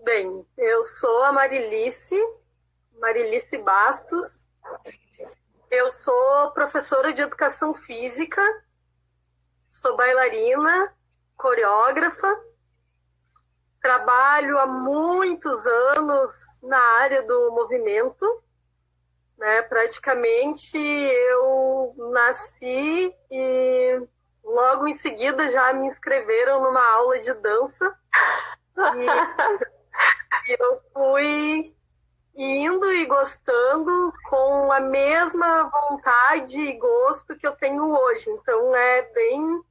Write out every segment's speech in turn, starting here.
Bem, eu sou a Marilice Bastos. Eu sou professora de educação física, sou bailarina, coreógrafa, trabalho há muitos anos na área do movimento, né? Praticamente eu nasci e logo em seguida já me inscreveram numa aula de dança e eu fui indo e gostando com a mesma vontade e gosto que eu tenho hoje. Então é bem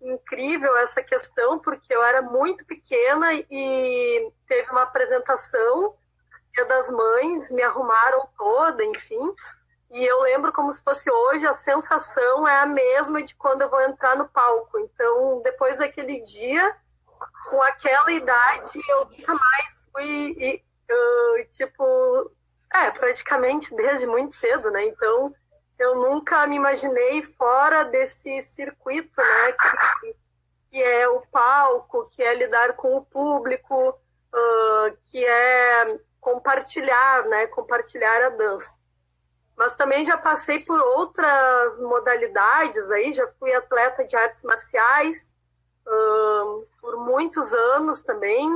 incrível essa questão, porque eu era muito pequena e teve uma apresentação, Dia das Mães, me arrumaram toda, enfim, e eu lembro como se fosse hoje, a sensação é a mesma de quando eu vou entrar no palco. Então, depois daquele dia, com aquela idade, eu nunca mais fui, praticamente desde muito cedo, né? Então, eu nunca me imaginei fora desse circuito, né? Que é o palco, que é lidar com o público, que é compartilhar, né? Compartilhar a dança. Mas também já passei por outras modalidades aí, já fui atleta de artes marciais por muitos anos também.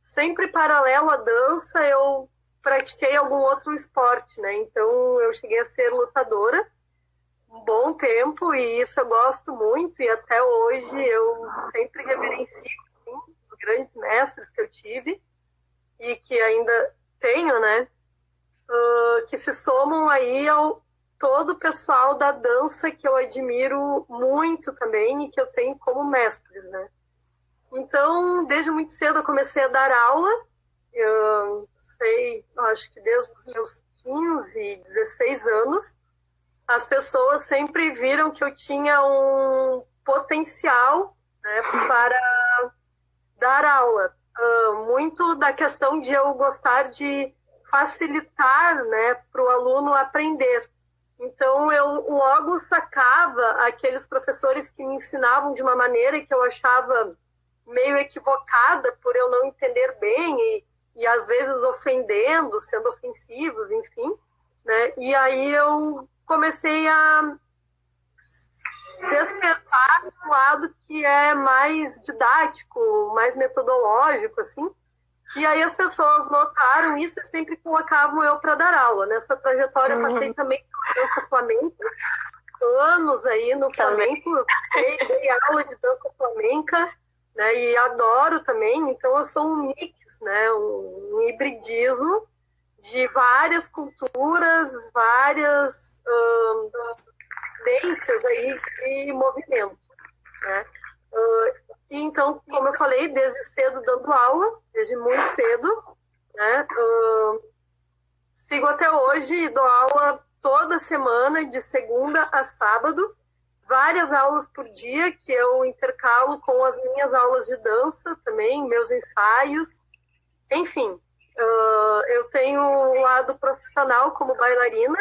Sempre paralelo à dança, eu pratiquei algum outro esporte, né? Então, eu cheguei a ser lutadora um bom tempo, e isso eu gosto muito, e até hoje eu sempre reverencio, assim, os grandes mestres que eu tive, e que ainda tenho, né? Que se somam aí ao todo o pessoal da dança que eu admiro muito também, e que eu tenho como mestres, né? Então, desde muito cedo eu comecei a dar aula. Eu acho que desde os meus 15, 16 anos, as pessoas sempre viram que eu tinha um potencial, né, para dar aula. Muito da questão de eu gostar de facilitar, né, para o aluno aprender. Então, eu logo sacava aqueles professores que me ensinavam de uma maneira que eu achava meio equivocada por eu não entender bem e às vezes ofendendo, sendo ofensivos, enfim, né? E aí eu comecei a despertar um lado que é mais didático, mais metodológico, assim. E aí as pessoas notaram isso e sempre colocavam eu para dar aula. Nessa trajetória eu passei também pela dança flamenca, anos aí no flamenco, dei aula de dança flamenca, né, e adoro também. Então eu sou um mix, né, um hibridismo de várias culturas, várias tendências aí de movimento, né? E então, como eu falei, desde cedo dando aula, desde muito cedo, né? Sigo até hoje e dou aula toda semana, de segunda a sábado, várias aulas por dia que eu intercalo com as minhas aulas de dança também, meus ensaios, enfim. Eu tenho um lado profissional como bailarina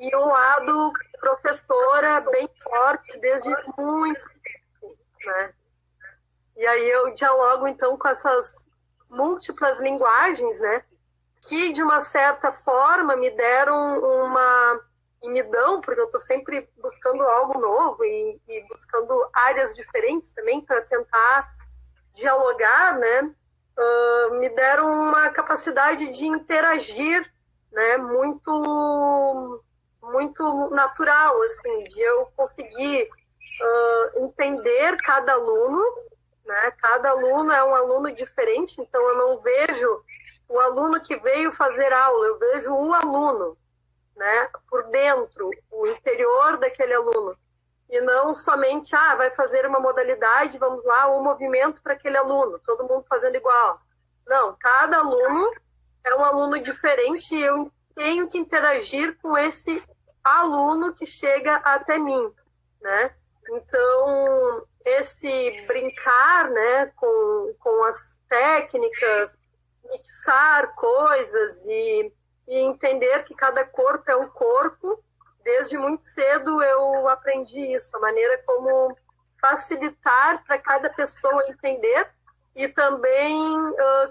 e um lado professora bem forte desde muito tempo, né? E aí eu dialogo, então, com essas múltiplas linguagens, né, que, de uma certa forma, me deram e me dão, porque eu estou sempre buscando algo novo e buscando áreas diferentes também para tentar dialogar, né, me deram uma capacidade de interagir, né, muito, muito natural, assim, de eu conseguir entender cada aluno, né? Cada aluno é um aluno diferente, então eu não vejo o aluno que veio fazer aula, eu vejo o aluno, né? Por dentro, o interior daquele aluno. E não somente, vai fazer uma modalidade, vamos lá, um movimento para aquele aluno, todo mundo fazendo igual. Não, cada aluno é um aluno diferente e eu tenho que interagir com esse aluno que chega até mim, né? Então, esse brincar, né, com as técnicas, mixar coisas e entender que cada corpo é um corpo, desde muito cedo eu aprendi isso, a maneira como facilitar para cada pessoa entender e também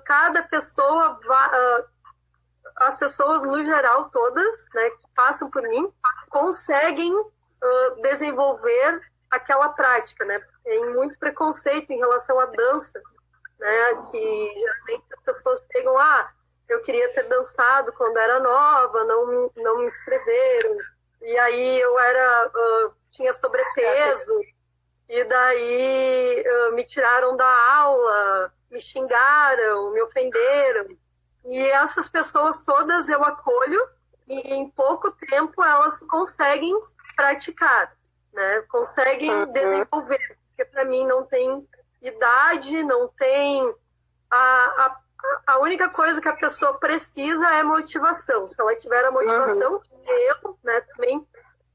cada pessoa, as pessoas no geral, todas, né, que passam por mim, conseguem desenvolver aquela prática, né? Tem muito preconceito em relação à dança, né? Que geralmente as pessoas chegam, eu queria ter dançado quando era nova, não me inscreveram, e aí eu tinha sobrepeso, e daí me tiraram da aula, me xingaram, me ofenderam. E essas pessoas todas eu acolho e em pouco tempo elas conseguem praticar, né? Conseguem desenvolver, porque para mim não tem idade, não tem... A única coisa que a pessoa precisa é motivação. Se ela tiver a motivação, eu, né, também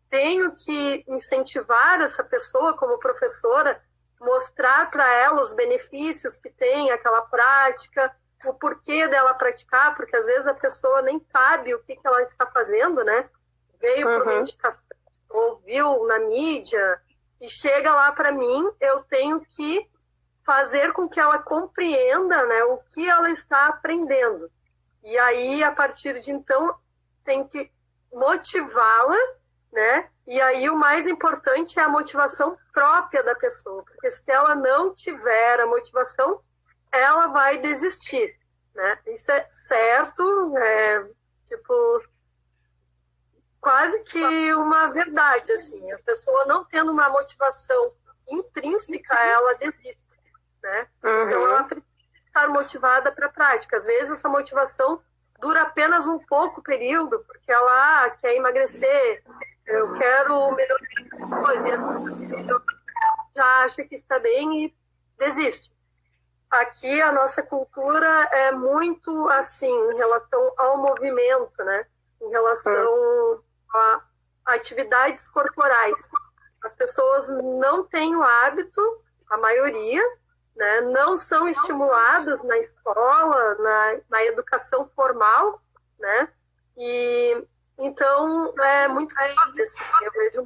tenho que incentivar essa pessoa como professora, mostrar para ela os benefícios que tem aquela prática, o porquê dela praticar, porque às vezes a pessoa nem sabe o que ela está fazendo, né? Veio por uma indicação, ouviu na mídia, e chega lá para mim, eu tenho que fazer com que ela compreenda, né, o que ela está aprendendo. E aí, a partir de então, tem que motivá-la, né? E aí o mais importante é a motivação própria da pessoa, porque se ela não tiver a motivação, ela vai desistir, né? Isso é certo, quase que uma verdade, assim. A pessoa não tendo uma motivação intrínseca, ela desiste, né? Então ela precisa estar motivada para a prática. Às vezes essa motivação dura apenas um pouco período, porque ela quer emagrecer, eu quero melhorar coisas, e essa já acha que está bem e desiste. Aqui a nossa cultura é muito assim, em relação ao movimento, né? Em relação a atividades corporais. As pessoas não têm o hábito, a maioria, né? Não são estimuladas na escola, na educação formal, né? E então é muito pobre, assim. Eu vejo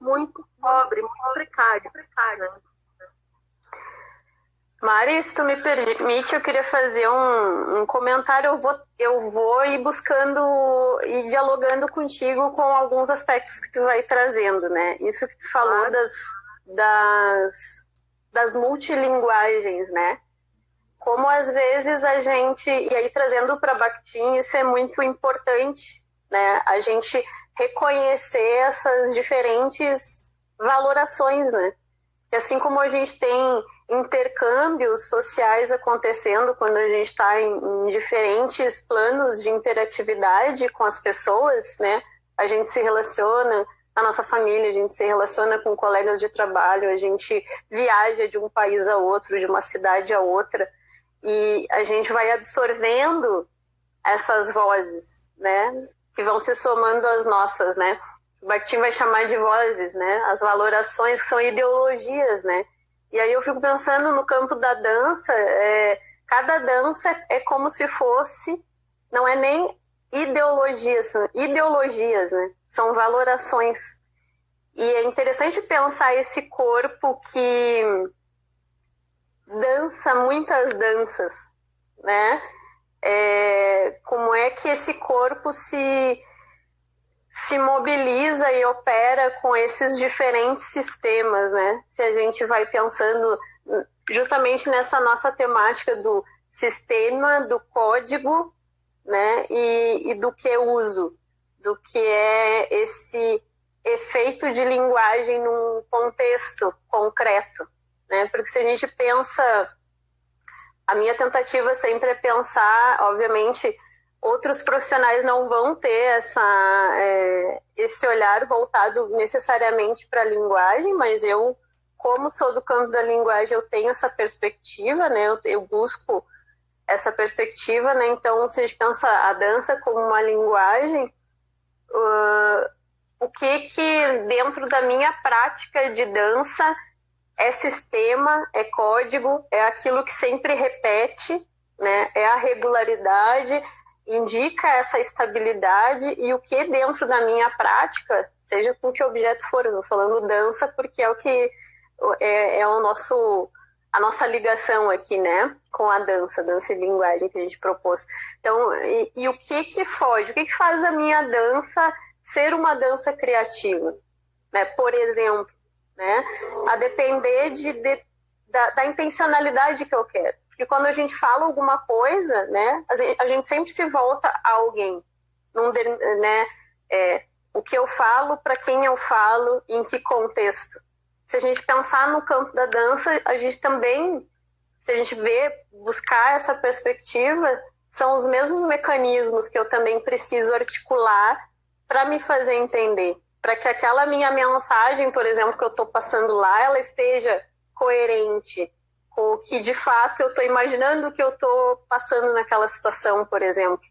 muito pobre, muito precário, né? Mari, se tu me permite, eu queria fazer um comentário. Eu vou ir buscando e dialogando contigo com alguns aspectos que tu vai trazendo, né? Isso que tu falou das multilinguagens, né? Como às vezes a gente, e aí trazendo para Bakhtin, isso é muito importante, né? A gente reconhecer essas diferentes valorações, né? E assim como a gente tem intercâmbios sociais acontecendo quando a gente está em diferentes planos de interatividade com as pessoas, né? A gente se relaciona na nossa família, a gente se relaciona com colegas de trabalho, a gente viaja de um país a outro, de uma cidade a outra, e a gente vai absorvendo essas vozes, né? Que vão se somando às nossas, né? O Bakhtin vai chamar de vozes, né? As valorações são ideologias, né? E aí eu fico pensando no campo da dança, cada dança é como se fosse, não é nem ideologias, são ideologias, né? São valorações. E é interessante pensar esse corpo que dança muitas danças, né? Como é que esse corpo se mobiliza e opera com esses diferentes sistemas, né? Se a gente vai pensando justamente nessa nossa temática do sistema, do código, né? E do que uso, do que é esse efeito de linguagem num contexto concreto, né? Porque se a gente pensa, a minha tentativa sempre é pensar, obviamente, outros profissionais não vão ter esse olhar voltado necessariamente para a linguagem, mas eu, como sou do campo da linguagem, eu tenho essa perspectiva, né? Eu busco essa perspectiva, né? Então, se a gente pensa a dança como uma linguagem, o que dentro da minha prática de dança é sistema, é código, é aquilo que sempre repete, né? É a regularidade, indica essa estabilidade, e o que dentro da minha prática, seja com que objeto for, eu estou falando dança porque é o que é o nosso a nossa ligação aqui, né, com a dança e linguagem que a gente propôs. Então, e o que foge? O que faz a minha dança ser uma dança criativa? Né? Por exemplo, né, a depender da intencionalidade que eu quero. Porque quando a gente fala alguma coisa, né, a gente sempre se volta a alguém. Né, o que eu falo, para quem eu falo, em que contexto. Se a gente pensar no campo da dança, a gente também, se a gente buscar essa perspectiva, são os mesmos mecanismos que eu também preciso articular para me fazer entender. Para que aquela minha mensagem, por exemplo, que eu estou passando lá, ela esteja coerente com o que de fato eu estou imaginando que eu estou passando naquela situação, por exemplo.